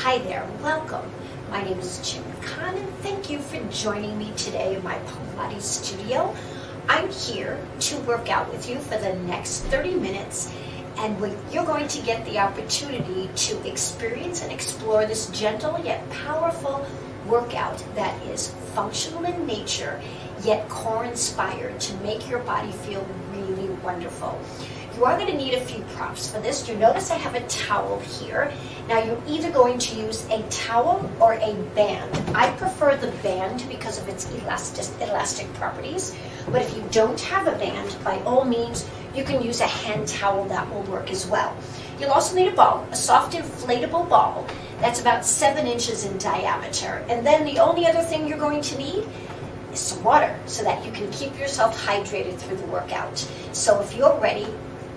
Hi there, welcome. My name is June and thank you for joining me today in my Pilates studio. I'm here to work out with you for the next 30 minutes and you're going to get the opportunity to experience and explore this gentle yet powerful workout that is functional in nature yet core inspired to make your body feel really wonderful. You are going to need a few props for this. You notice I have a towel here. Now you're either going to use a towel or a band. I prefer the band because of its elastic properties. But if you don't have a band, by all means, you can use a hand towel. That will work as well. You'll also need a ball, a soft inflatable ball that's about 7 inches in diameter. And then the only other thing you're going to need is some water so that you can keep yourself hydrated through the workout. So if you're ready,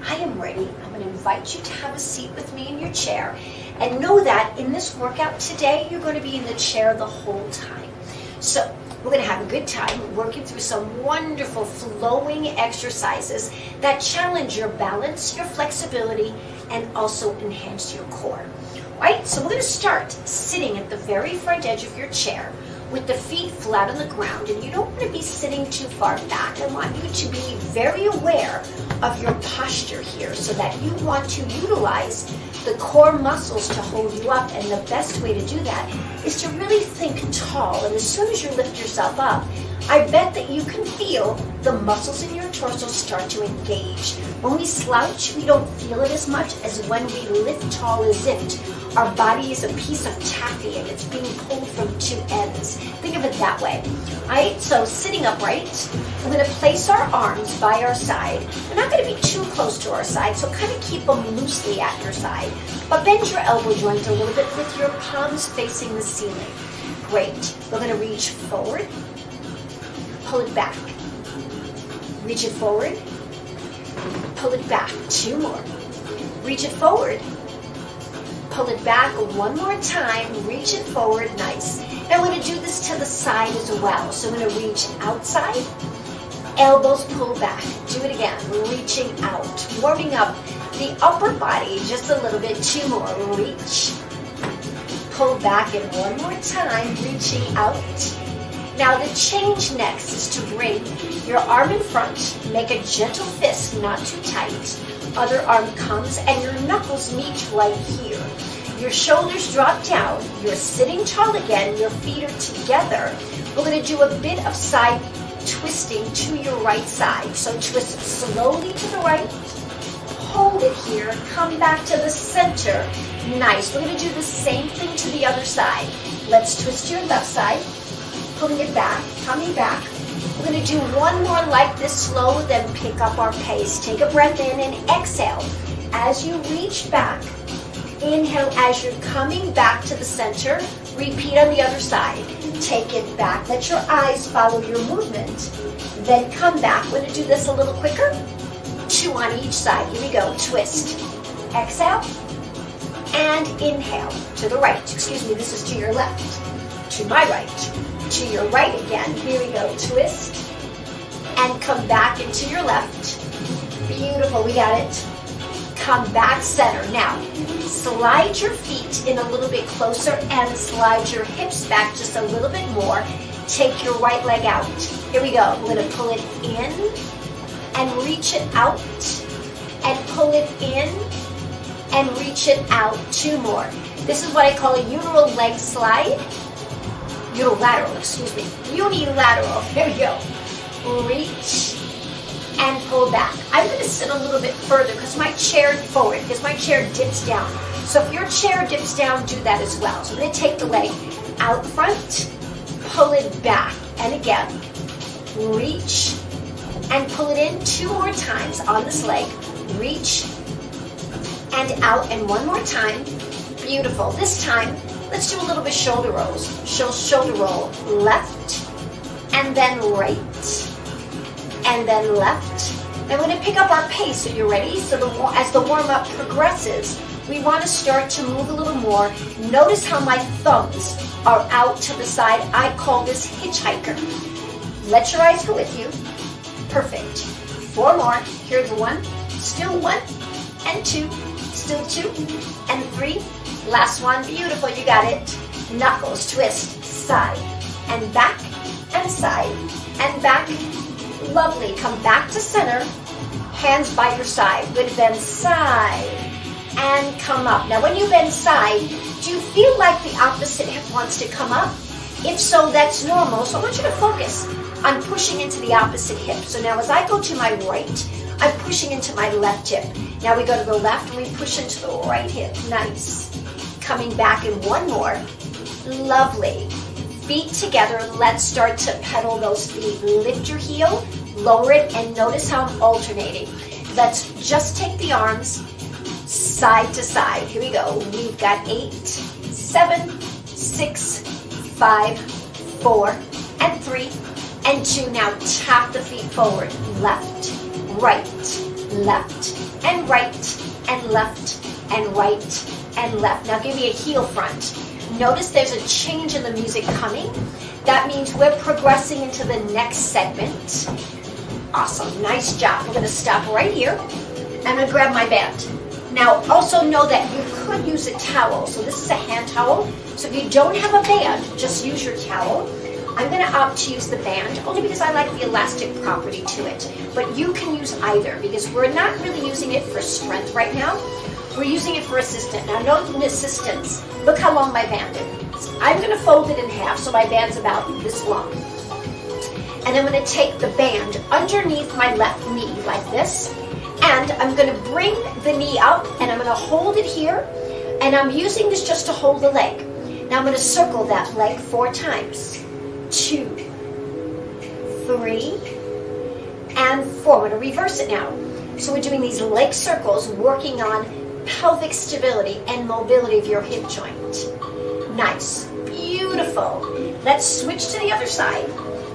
I am ready. I'm going to invite you to have a seat with me in your chair and know that in this workout today, you're going to be in the chair the whole time. So we're going to have a good time working through some wonderful flowing exercises that challenge your balance, your flexibility, and also enhance your core. All right, so we're going to start sitting at the very front edge of your chair with the feet flat on the ground, and you don't want to be sitting too far back. I want you to be very aware of your posture here so that you want to utilize the core muscles to hold you up, and the best way to do that is to really think tall. And as soon as you lift yourself up, I bet that you can feel the muscles in your torso start to engage. When we slouch, we don't feel it as much as when we lift tall, as if our body is a piece of taffy and it's being pulled from two ends. Think of it that way. All right, so sitting upright, we're going to place our arms by our side. We're not going to be too close to our side, so kind of keep them loosely at your side. But bend your elbow joint a little bit with your palms facing the ceiling. Great. We're going to reach forward, pull it back. Reach it forward, pull it back. 2 more. Reach it forward, pull it back. 1 more time, reach it forward, nice. Now we're going to do this to the side as well. So I'm going to reach outside, elbows pull back. Do it again, reaching out, warming up the upper body just a little bit. 2 more, reach, pull back, and 1 more time, reaching out. Now the change next is to bring your arm in front, make a gentle fist, not too tight. Other arm comes and your knuckles meet right here. Your shoulders drop down, you're sitting tall again, your feet are together. We're going to do a bit of side twisting to your right side. So twist slowly to the right, hold it here, come back to the center. Nice. We're going to do the same thing to the other side. Let's twist your left side, pulling it back, coming back. We're going to do 1 more like this slow, then pick up our pace. Take a breath in and exhale. As you reach back, inhale as you're coming back to the center. Repeat on the other side. Take it back. Let your eyes follow your movement. Then come back. We're going to do this a little quicker. 2 on each side. Here we go. Twist. Exhale. And inhale. To the right. Excuse me, this is to your left. To my right. To your right again. Here we go. Twist. And come back into your left. Beautiful. We got it. Come back center. Now, slide your feet in a little bit closer and slide your hips back just a little bit more. Take your right leg out. Here we go. We're going to pull it in and reach it out and pull it in and reach it out. 2 more. This is what I call a uteral leg slide. Unilateral, excuse me. Unilateral. Here we go. Reach and pull back. I'm going to sit a little bit further because my chair dips down. So if your chair dips down, do that as well. So I'm going to take the leg out front, pull it back, and again, reach and pull it in 2 more times on this leg. Reach and out, and 1 more time. Beautiful. This time, let's do a little bit shoulder rolls. Shoulder roll, left, and then right, and then left. Then we're going to pick up our pace. So you're ready? So as the warm-up progresses, we want to start to move a little more. Notice how my thumbs are out to the side. I call this hitchhiker. Let your eyes go with you. Perfect. 4 more. Here's 1. Still 1 and 2. Still 2 and 3. Last one, beautiful, you got it. Knuckles, twist, side, and back, and side, and back. Lovely, come back to center, hands by your side. Good, bend side, and come up. Now when you bend side, do you feel like the opposite hip wants to come up? If so, that's normal, so I want you to focus on pushing into the opposite hip. So now as I go to my right, I'm pushing into my left hip. Now we go to the left and we push into the right hip. Nice. Coming back in one more. Lovely. Feet together. Let's start to pedal those feet. Lift your heel, lower it, and notice how I'm alternating. Let's just take the arms side to side. Here we go. We've got 8, 7, 6, 5, 4, and 3, and 2. Now tap the feet forward. Left, right, left, and right, and left, and right, and left. Now give me a heel front. Notice there's a change in the music coming. That means we're progressing into the next segment. Awesome, nice job. We're gonna stop right here. I'm gonna grab my band. Now also know that you could use a towel. So this is a hand towel. So if you don't have a band, just use your towel. I'm gonna opt to use the band only because I like the elastic property to it. But you can use either because we're not really using it for strength right now. We're using it for assistance. Now note the assistance. Look how long my band is. I'm gonna fold it in half so my band's about this long. And I'm gonna take the band underneath my left knee like this. And I'm gonna bring the knee up and I'm gonna hold it here. And I'm using this just to hold the leg. Now I'm gonna circle that leg 4 times. 2, 3, and 4. I'm gonna reverse it now. So we're doing these leg circles, working on pelvic stability and mobility of your hip joint. Nice, beautiful. Let's switch to the other side.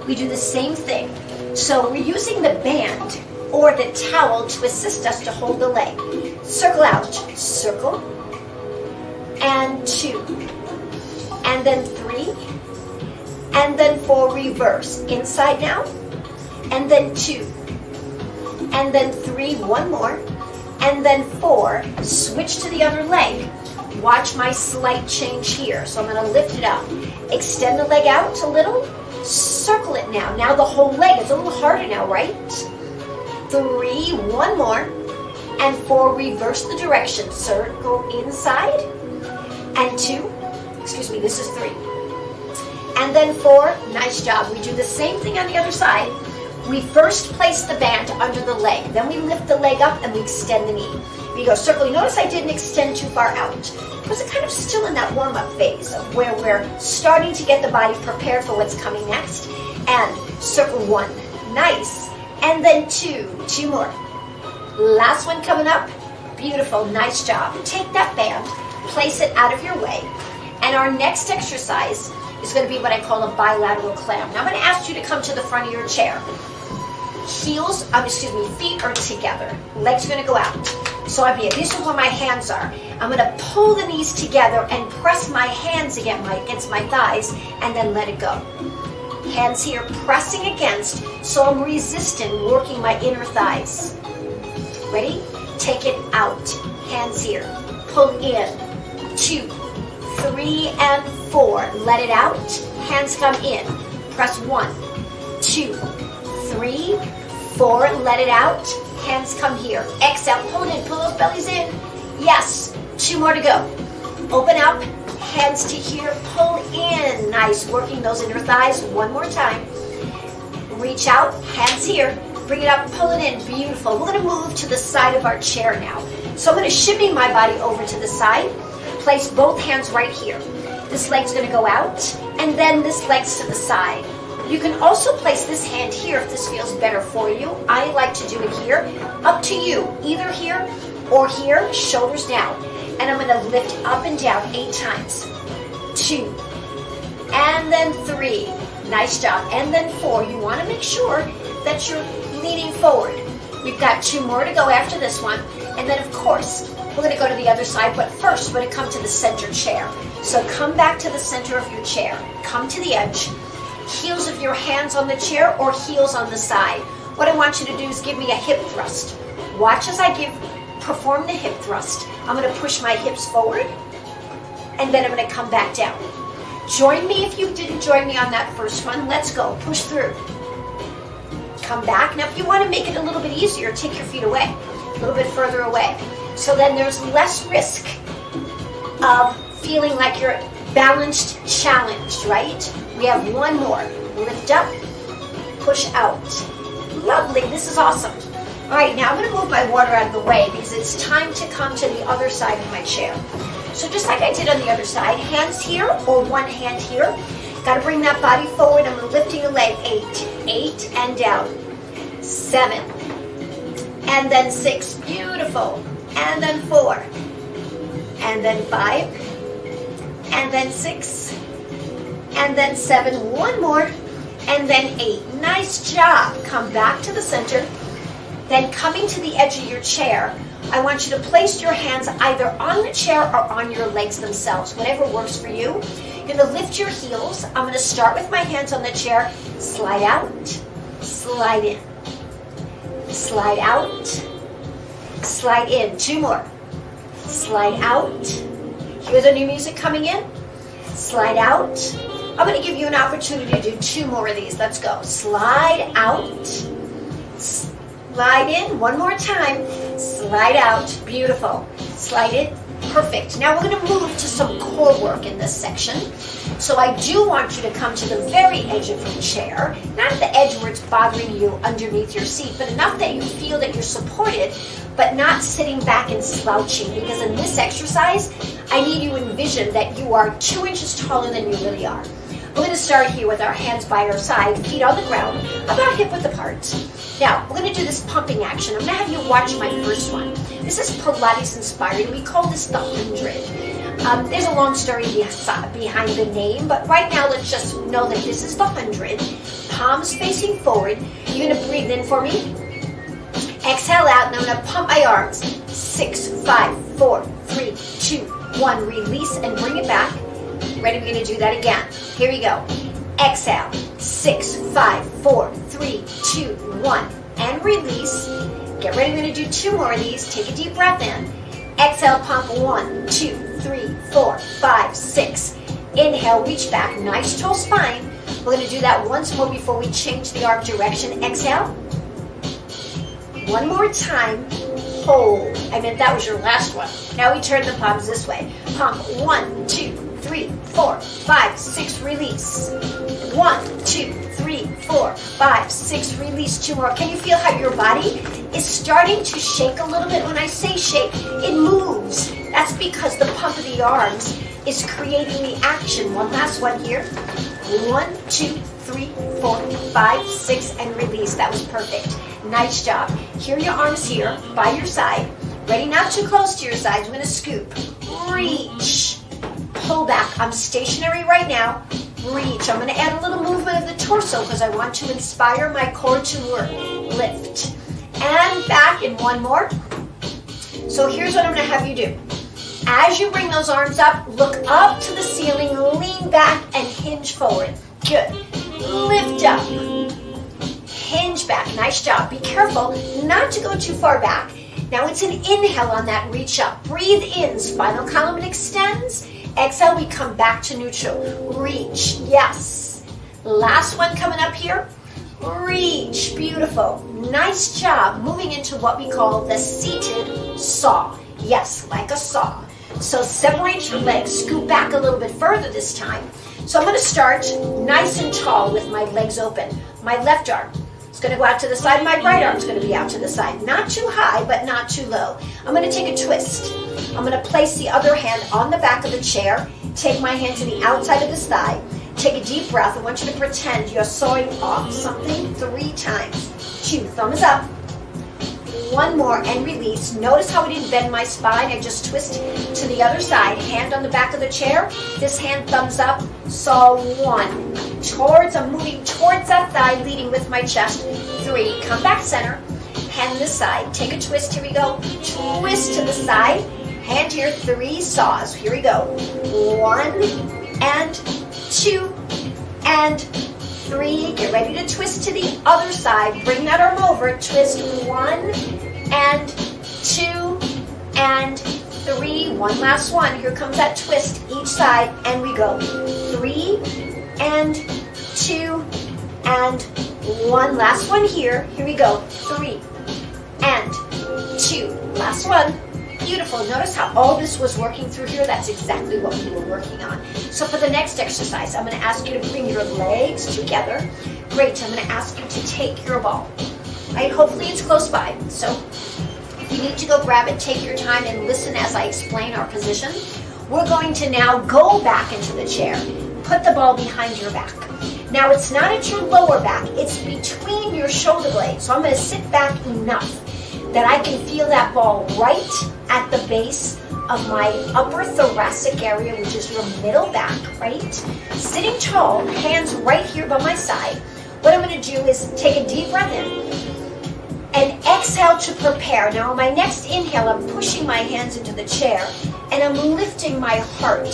We do the same thing. So we're using the band or the towel to assist us to hold the leg. Circle out, circle, and 2, and then 3, and then 4, reverse. Inside now, and then 2, and then 3, one more, and then 4, switch to the other leg. Watch my slight change here. So I'm gonna lift it up. Extend the leg out a little, circle it now. Now the whole leg is a little harder now, right? 3, one more, and 4, reverse the direction. Circle inside, and 2, excuse me, this is 3. And then 4, nice job. We do the same thing on the other side. We first place the band under the leg. Then we lift the leg up and we extend the knee. We go circle. You notice I didn't extend too far out. Because it's kind of still in that warm-up phase of where we're starting to get the body prepared for what's coming next. And circle 1. Nice. And then 2. 2 more. Last one coming up. Beautiful. Nice job. Take that band, place it out of your way. And our next exercise is going to be what I call a bilateral clam. Now I'm going to ask you to come to the front of your chair. Feet are together. Legs are going to go out. So this is where my hands are. I'm going to pull the knees together and press my hands against my thighs and then let it go. Hands here pressing against, so I'm resistant, working my inner thighs. Ready? Take it out. Hands here. Pull in. 2, 3, and 4. Let it out. Hands come in. Press 1, 2, 3, 4. Let it out. Hands come here. Exhale. Hold in. Pull those bellies in. Yes. 2 more to go. Open up. Hands to here. Pull in. Nice. Working those inner thighs. 1 more time. Reach out. Hands here. Bring it up. Pull it in. Beautiful. We're going to move to the side of our chair now. So I'm going to shimmy my body over to the side. Place both hands right here. This leg's going to go out. And then this leg's to the side. You can also place this hand here if this feels better for you. I like to do it here. Up to you. Either here or here. Shoulders down. And I'm going to lift up and down 8 times. 2. And then 3. Nice job. And then 4. You want to make sure that you're leaning forward. We've got 2 more to go after this one. And then, of course, we're going to go to the other side. But first, we're going to come to the center chair. So come back to the center of your chair. Come to the edge. Heels of your hands on the chair or heels on the side. What I want you to do is give me a hip thrust. Watch as I perform the hip thrust. I'm going to push my hips forward, and then I'm going to come back down. Join me if you didn't join me on that first one. Let's go. Push through. Come back. Now, if you want to make it a little bit easier, take your feet away, a little bit further away. So then there's less risk of feeling like you're balanced, challenged, right? We have one more. Lift up, push out. Lovely. This is awesome. All right, now I'm going to move my water out of the way because it's time to come to the other side of my chair. So just like I did on the other side, hands here or one hand here. Got to bring that body forward. I'm lifting a leg. 8 and down. 7 and then 6. Beautiful. And then 4 and then 5 and then 6 and then 7. One more and then 8. Nice job. Come back to the center. Then coming to the edge of your chair, I want you to place your hands either on the chair or on your legs themselves, whatever works for you. You're going to lift your heels. I'm going to start with my hands on the chair. Slide out, slide in. Slide out, slide in. 2 more. Slide out. Hear the new music coming in? Slide out. I'm going to give you an opportunity to do 2 more of these. Let's go. Slide out. Slide in. One more time. Slide out. Beautiful. Slide in. Perfect. Now we're going to move to some core work in this section. So I do want you to come to the very edge of your chair, not at the edge where it's bothering you underneath your seat, but enough that you feel that you're supported, but not sitting back and slouching, because in this exercise, I need you to envision that you are 2 inches taller than you really are. We're going to start here with our hands by our side, feet on the ground, about hip-width apart. Now, we're going to do this pumping action. I'm going to have you watch my first one. This is Pilates inspired. We call this the 100. There's a long story behind the name, but right now let's just know that this is the 100. Palms facing forward. You're going to breathe in for me. Exhale out, and I'm going to pump my arms. 6, 5, 4, 3, 2, 1. Release and bring it back. Ready? We're going to do that again. Here we go. Exhale. 6, 5, 4, 3, 2, 1. And release. Get ready. We're going to do 2 more of these. Take a deep breath in. Exhale, pump. 1, 2, 3, 4, 5, 6. Inhale, reach back. Nice tall spine. We're going to do that once more before we change the arm direction. Exhale. One more time. Hold. I meant that was your last one. Now we turn the palms this way. Pump. 1, 2, 3, 4, 5, 6. Release. 1, 2, 3, 4, 5, 6. Release. 2 more. Can you feel how your body is starting to shake a little bit? When I say shake, it moves. That's because the pump of the arms is creating the action. One last one here. 1, 2, 3, 4, 5, 6, and release. That was perfect. Nice job. Here are your arms here by your side. Ready? Not too close to your sides. We're going to scoop. Reach. Pull back. I'm stationary right now. Reach. I'm going to add a little movement of the torso because I want to inspire my core to work. Lift. And back in one more. So here's what I'm going to have you do. As you bring those arms up, look up to the ceiling, lean back, and hinge forward. Good. Lift up. Hinge back. Nice job. Be careful not to go too far back. Now it's an inhale on that reach up. Breathe in. Spinal column extends. Exhale, we come back to neutral. Reach. Yes. Last one coming up here. Reach. Beautiful. Nice job. Moving into what we call the seated saw. Yes, like a saw. So separate your legs. Scoot back a little bit further this time. So I'm going to start nice and tall with my legs open. My left arm is going to go out to the side. My right arm is going to be out to the side. Not too high, but not too low. I'm going to take a twist. I'm going to place the other hand on the back of the chair. Take my hand to the outside of his thigh. Take a deep breath. I want you to pretend you're sawing off something 3 times. 2. Thumbs up. 1 more and release. Notice how I didn't bend my spine. I just twist to the other side. Hand on the back of the chair. This hand thumbs up. Saw 1. I'm moving towards that thigh, leading with my chest. 3. Come back center. Hand this side. Take a twist. Here we go. Twist to the side. Hand here. 3 saws. Here we go. 1 and 2 and 3. Get ready to twist to the other side. Bring that arm over. Twist 1 and 2 and 3. One last one. Here comes that twist each side, and we go 3 and 2 and 1. Last one here. Here we go. 3 and 2. Last one. Beautiful. Notice how all this was working through here? That's exactly what we were working on. So for the next exercise, I'm going to ask you to bring your legs together. Great. I'm going to ask you to take your ball. Right? Hopefully it's close by. So if you need to go grab it, take your time and listen as I explain our position. We're going to now go back into the chair. Put the ball behind your back. Now it's not at your lower back. It's between your shoulder blades. So I'm going to sit back enough that I can feel that ball right at the base of my upper thoracic area, which is your middle back, right? Sitting tall, hands right here by my side. What I'm going to do is take a deep breath in and exhale to prepare. Now on my next inhale, I'm pushing my hands into the chair and I'm lifting my heart,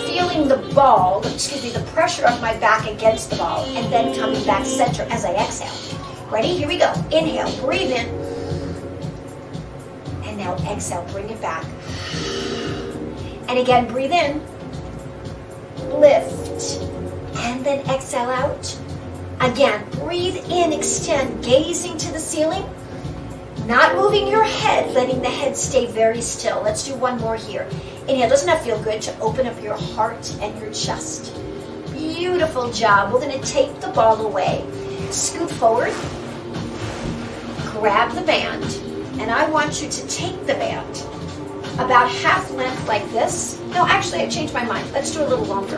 feeling the ball, the pressure of my back against the ball, and then coming back center as I exhale. Ready? Here we go. Inhale, breathe in. Now exhale, bring it back. And again, breathe in, lift, and then exhale out. Again, breathe in, extend, gazing to the ceiling, not moving your head, letting the head stay very still. Let's do one more here. Inhale, doesn't that feel good to open up your heart and your chest? Beautiful job. We're going to take the ball away. Scoot forward, grab the band, and I want you to take the band about half length like this. No, actually, I changed my mind. Let's do a little longer.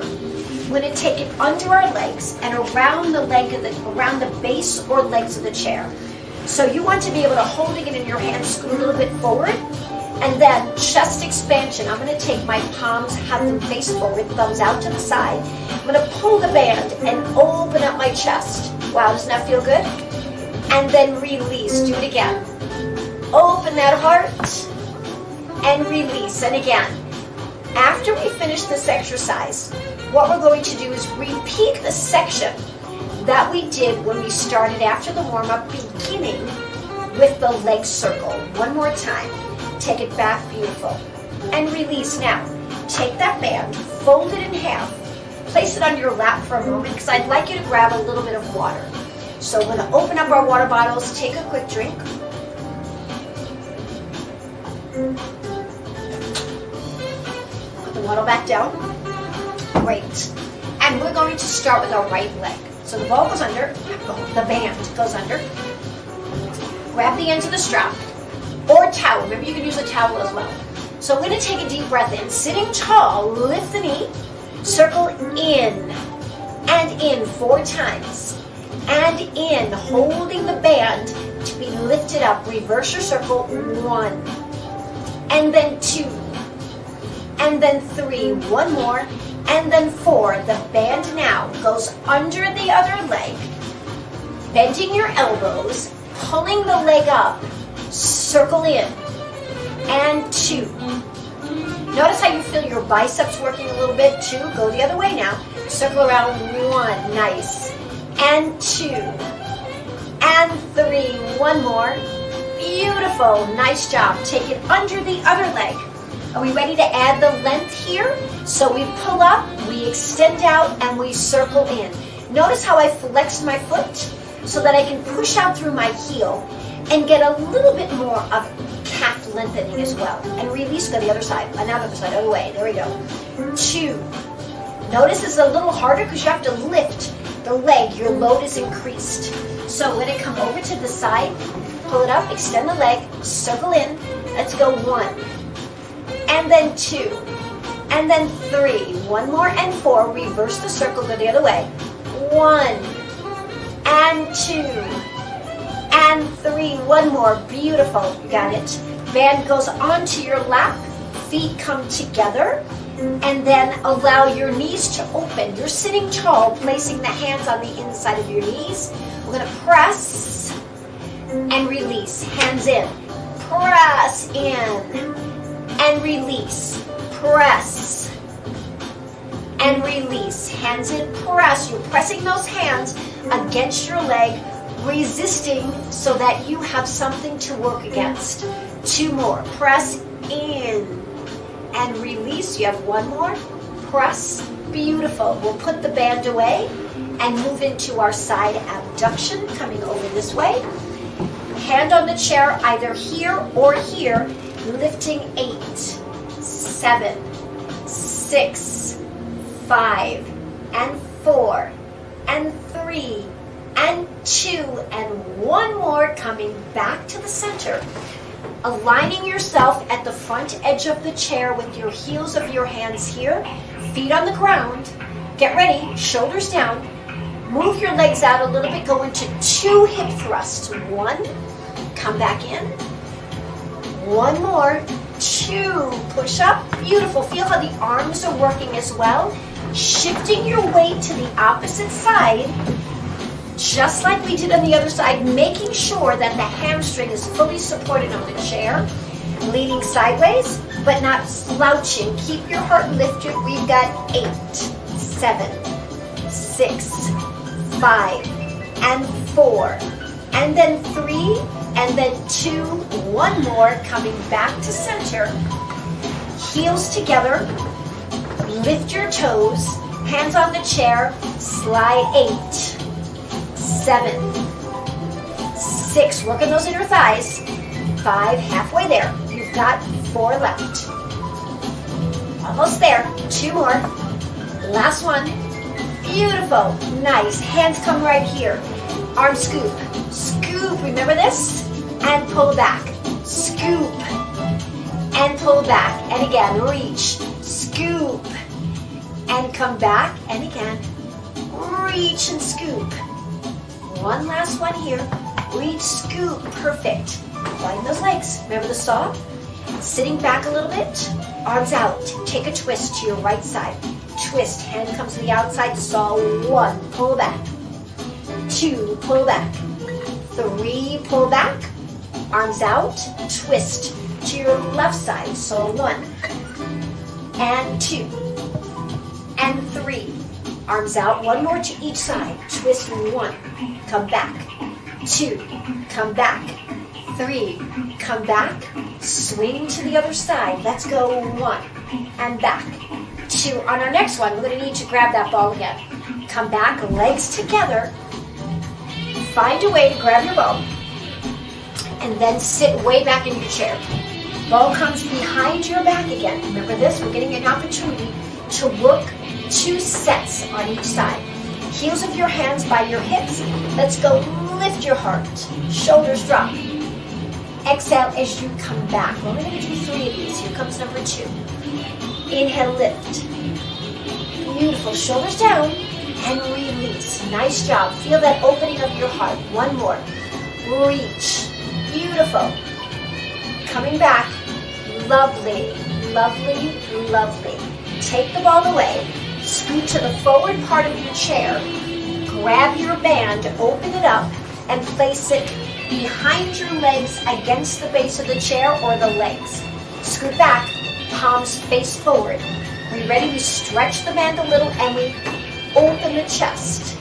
We're going to take it under our legs and around around the base or legs of the chair. So you want to be able to hold it in your hands, scoot a little bit forward, and then chest expansion. I'm going to take my palms, have them face forward, thumbs out to the side. I'm going to pull the band and open up my chest. Wow, doesn't that feel good? And then release. Do it again. Open that heart and release. And again, after we finish this exercise, what we're going to do is repeat the section that we did when we started after the warm-up, beginning with the leg circle. One more time. Take it back, beautiful. And release. Now, take that band, fold it in half, place it on your lap for a moment, because I'd like you to grab a little bit of water. So we're going to open up our water bottles, take a quick drink. Put the bottle back down. Great. And we're going to start with our right leg. So the ball goes under, the band goes under. Grab the ends of the strap or towel. Remember, you can use a towel as well. So I'm going to take a deep breath in. Sitting tall, lift the knee, circle in and in 4 times. And in, holding the band to be lifted up. Reverse your circle. 1. And then 2. And then 3. One more. And then 4. The band now goes under the other leg. Bending your elbows. Pulling the leg up. Circle in. And 2. Notice how you feel your biceps working a little bit. 2. Go the other way now. Circle around. 1. Nice. And 2. And 3. One more. Beautiful. Nice job. Take it under the other leg. Are we ready to add the length here? So we pull up, we extend out, and we circle in. Notice how I flex my foot so that I can push out through my heel and get a little bit more of calf lengthening as well. And release, go the other side. Another side, other way. There we go. 2. Notice it's a little harder because you have to lift the leg. Your load is increased. So when it come over to the side, pull it up, extend the leg, circle in. Let's go 1. And then 2. And then 3. One more and 4. Reverse the circle, go the other way. 1. And 2. And 3. One more. Beautiful. You got it. Band goes onto your lap. Feet come together. And then allow your knees to open. You're sitting tall, placing the hands on the inside of your knees. We're going to press and release. Hands in. Press in. And release. Press. And release. Hands in, press. You're pressing those hands against your leg, resisting so that you have something to work against. 2 more. Press in. and release. You have one more. Press. Beautiful. We'll put the band away and move into our side abduction, coming over this way. Hand on the chair, either here or here, lifting 8, 7, 6, 5, and 4, and 3, and 2, and one more, coming back to the center. Aligning yourself at the front edge of the chair with your heels of your hands here, feet on the ground. Get ready, shoulders down. Move your legs out a little bit, go into 2 hip thrusts. 1, come back in. 1 more, 2, push up. Beautiful, feel how the arms are working as well. Shifting your weight to the opposite side, just like we did on the other side, making sure that the hamstring is fully supported on the chair. Leaning sideways, but not slouching. Keep your heart lifted. We've got 8, 7, 6, 5, and 4, and then 3, and then 2, 1 more, coming back to center. Heels together, lift your toes, hands on the chair, slide 8, 7, 6, working those inner thighs, 5, halfway there. You've got 4 left. Almost there, 2 more. Last one. Beautiful, nice. Hands come right here. Arm scoop, scoop, remember this? And pull back, scoop, and pull back. And again, reach, scoop, and come back. And again, reach and scoop. One last one here. Reach, scoop, perfect. Widen those legs. Remember the saw? Sitting back a little bit, arms out. Take a twist to your right side. Twist, hand comes to the outside, saw 1, pull back. 2, pull back. 3, pull back. Arms out, twist to your left side, saw 1. And 2. And 3. Arms out, 1 more to each side. Twist 1, come back. 2, come back. 3, come back. Swing to the other side. Let's go 1 and back. 2. On our next one, we're going to need to grab that ball again. Come back, legs together. Find a way to grab your ball. And then sit way back in your chair. Ball comes behind your back again. Remember this, we're getting an opportunity to work 2 sets on each side. Heels of your hands by your hips. Let's go, lift your heart. Shoulders drop. Exhale as you come back. We're only going to do 3 of these. Here comes number 2. Inhale, lift. Beautiful, shoulders down and release. Nice job. Feel that opening of your heart. 1 more. Reach. Beautiful. Coming back. Lovely, lovely, lovely. Take the ball away. Scoot to the forward part of your chair. Grab your band, open it up, and place it behind your legs against the base of the chair or the legs. Scoot back, palms face forward. We ready? We stretch the band a little and we open the chest.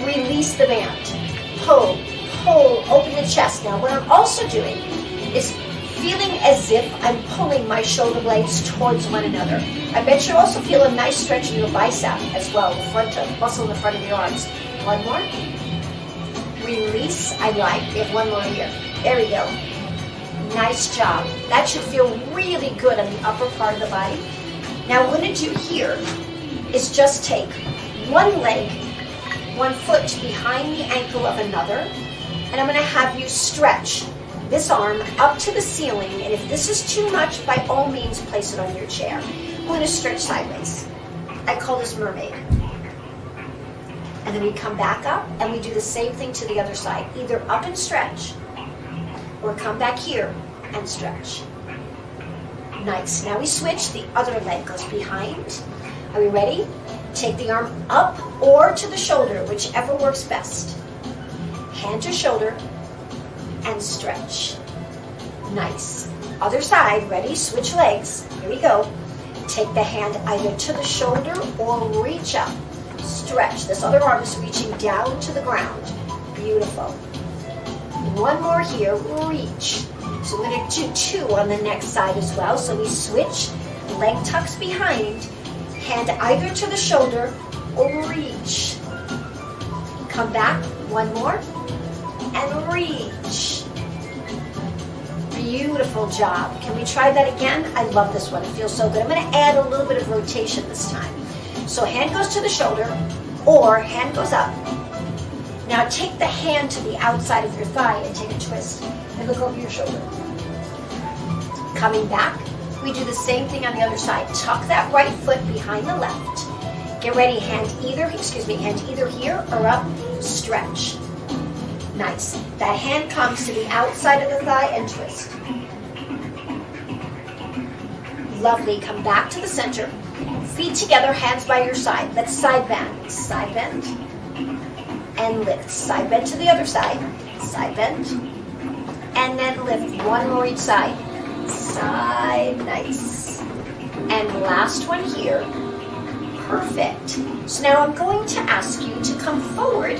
Release the band. Pull, pull, open the chest. Now what I'm also doing is feeling as if I'm pulling my shoulder blades towards one another. I bet you also feel a nice stretch in your bicep as well, the front of, muscle in the front of your arms. 1 more. Release. I like. We have 1 more here. There we go. Nice job. That should feel really good on the upper part of the body. Now what I'm going to do here is just take 1 leg, 1 foot behind the ankle of another, and I'm going to have you stretch this arm up to the ceiling, and if this is too much, by all means place it on your chair. I'm going to stretch sideways. I call this mermaid. And then we come back up and we do the same thing to the other side. Either up and stretch or come back here and stretch. Nice. Now we switch. The other leg goes behind. Are we ready? Take the arm up or to the shoulder, whichever works best. Hand to shoulder and stretch. Nice. Other side. Ready? Switch legs. Here we go. Take the hand either to the shoulder or reach up. Stretch. This other arm is reaching down to the ground. Beautiful. 1 more here. Reach. So we're going to do 2 on the next side as well. So we switch. leg tucks behind, hand either to the shoulder or reach. Come back, one more, and reach. Beautiful job. Can we try that again? I love this one, it feels so good. I'm gonna add a little bit of rotation this time. So hand goes to the shoulder, or hand goes up. Now take the hand to the outside of your thigh and take a twist and look over your shoulder. Coming back, we do the same thing on the other side. Tuck that right foot behind the left. Get ready, hand either here or up, stretch. Nice. That hand comes to the outside of the thigh and twist. Lovely, come back to the center. Feet together, hands by your side. Let's side bend, and lift. Side bend to the other side, side bend, and then lift. One more each side. Side, nice. And last one here. Perfect. So now I'm going to ask you to come forward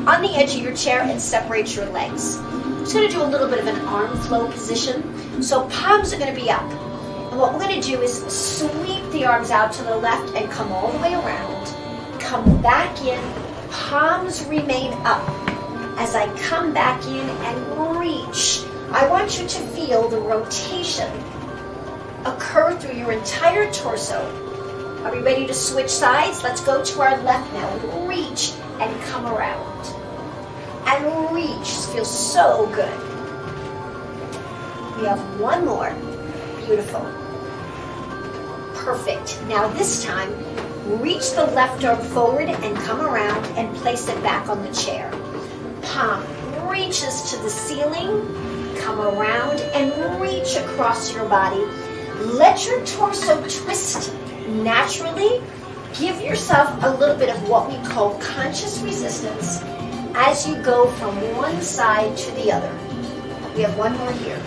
on the edge of your chair and separate your legs. I'm just going to do a little bit of an arm flow position. So palms are going to be up. And what we're going to do is sweep the arms out to the left and come all the way around. Come back in. Palms remain up. As I come back in and reach, I want you to feel the rotation occur through your entire torso. Are we ready to switch sides? Let's go to our left now. Reach and come around. And reach. Feels so good. We have one more. Beautiful. Perfect. Now this time, reach the left arm forward and come around and place it back on the chair. Palm reaches to the ceiling, come around and reach across your body. Let your torso twist naturally. Give yourself a little bit of what we call conscious resistance as you go from one side to the other. We have one more here.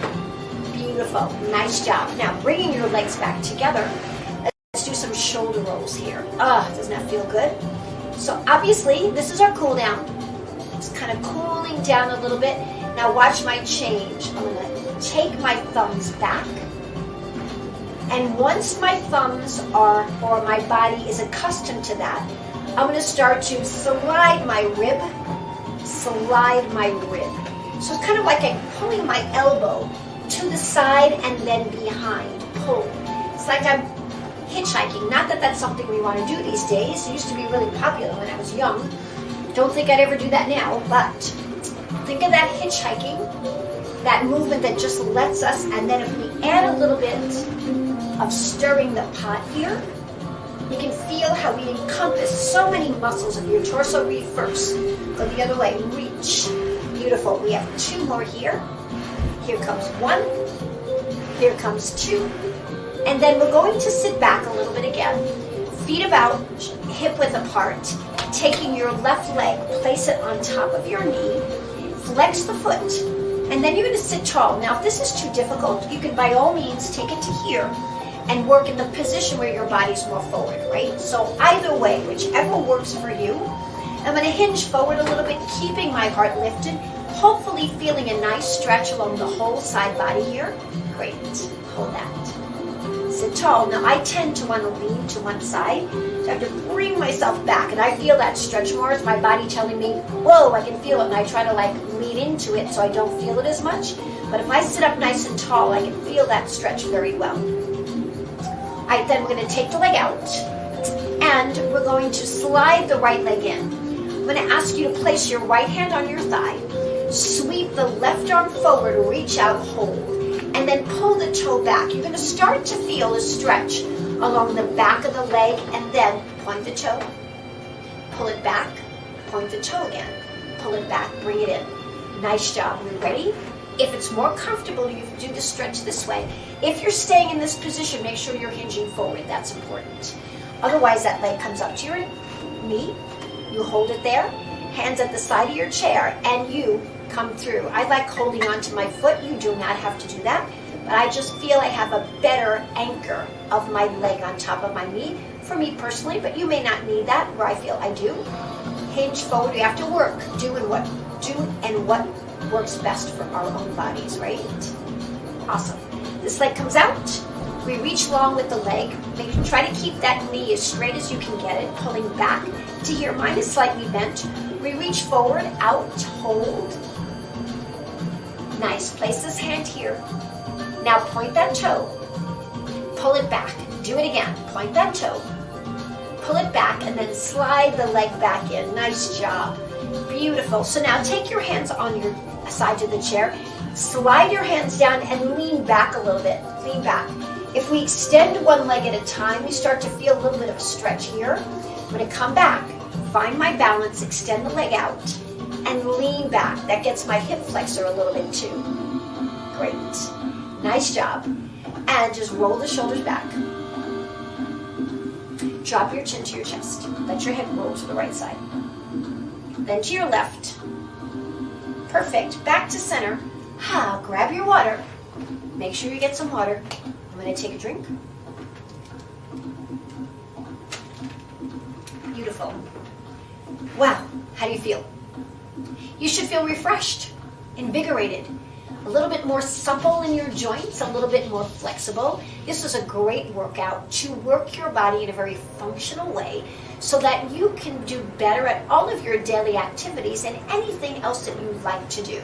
Beautiful. Nice job. Now bringing your legs back together. Let's do some shoulder rolls here. Doesn't that feel good? So obviously, this is our cool down. It's kind of cooling down a little bit. Now watch my change. I'm going to take my thumbs back. And once my thumbs or my body is accustomed to that, I'm going to start to slide my rib. So it's kind of like I'm pulling my elbow to the side and then behind. Pull. It's like I'm hitchhiking. Not that that's something we want to do these days. It used to be really popular when I was young. Don't think I'd ever do that now, but think of that hitchhiking, that movement that just lets us, and then if we add a little bit of stirring the pot here, you can feel how we encompass so many muscles of your torso. Reverse. Go the other way. Reach. Beautiful. We have two more here. Here comes one. Here comes two. And then we're going to sit back a little bit again. Feet about hip width apart. Taking your left leg, place it on top of your knee. Flex the foot. And then you're going to sit tall. Now, if this is too difficult, you can by all means take it to here and work in the position where your body's more forward, right? So either way, whichever works for you. I'm going to hinge forward a little bit, keeping my heart lifted, hopefully feeling a nice stretch along the whole side body here. Great. Hold that. Sit tall. Now, I tend to want to lean to one side, so I have to bring myself back, and I feel that stretch more as my body telling me, whoa, I can feel it, and I try to like lean into it so I don't feel it as much. But if I sit up nice and tall, I can feel that stretch very well. All right, then we're going to take the leg out, and we're going to slide the right leg in. I'm going to ask you to place your right hand on your thigh, sweep the left arm forward, reach out, hold, and then pull the toe back. You're going to start to feel a stretch along the back of the leg, and then point the toe, pull it back, point the toe again, pull it back, bring it in. Nice job. Are you ready? If it's more comfortable, you do the stretch this way. If you're staying in this position, make sure you're hinging forward. That's important. Otherwise, that leg comes up to your knee. You hold it there, hands at the side of your chair, and you come through. I like holding onto my foot. You do not have to do that, but I just feel I have a better anchor of my leg on top of my knee for me personally, but you may not need that, where I feel I do. Hinge forward. We have to work. Do and what works best for our own bodies, right? Awesome. This leg comes out. We reach long with the leg. Try to keep that knee as straight as you can get it, pulling back to here. Mine is slightly bent. We reach forward, out, hold. Nice. Place this hand here. Now point that toe. Pull it back. Do it again. Point that toe. Pull it back and then slide the leg back in. Nice job. Beautiful. So now take your hands on your side of the chair. Slide your hands down and lean back a little bit. Lean back. If we extend one leg at a time, we start to feel a little bit of a stretch here. I'm going to come back, find my balance, extend the leg out, and lean back. That gets my hip flexor a little bit too. Great. Nice job. And just roll the shoulders back. Drop your chin to your chest. Let your head roll to the right side. Then to your left. Perfect. Back to center. Grab your water. Make sure you get some water. I'm going to take a drink. Beautiful. Wow, how do you feel? You should feel refreshed, invigorated, a little bit more supple in your joints, a little bit more flexible. This is a great workout to work your body in a very functional way so that you can do better at all of your daily activities and anything else that you like to do.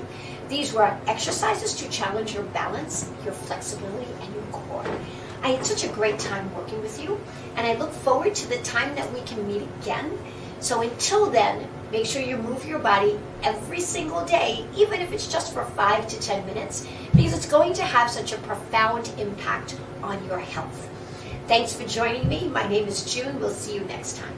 These were exercises to challenge your balance, your flexibility, and your core. I had such a great time working with you, and I look forward to the time that we can meet again. So until then, make sure you move your body every single day, even if it's just for 5 to 10 minutes, because it's going to have such a profound impact on your health. Thanks for joining me. My name is June. We'll see you next time.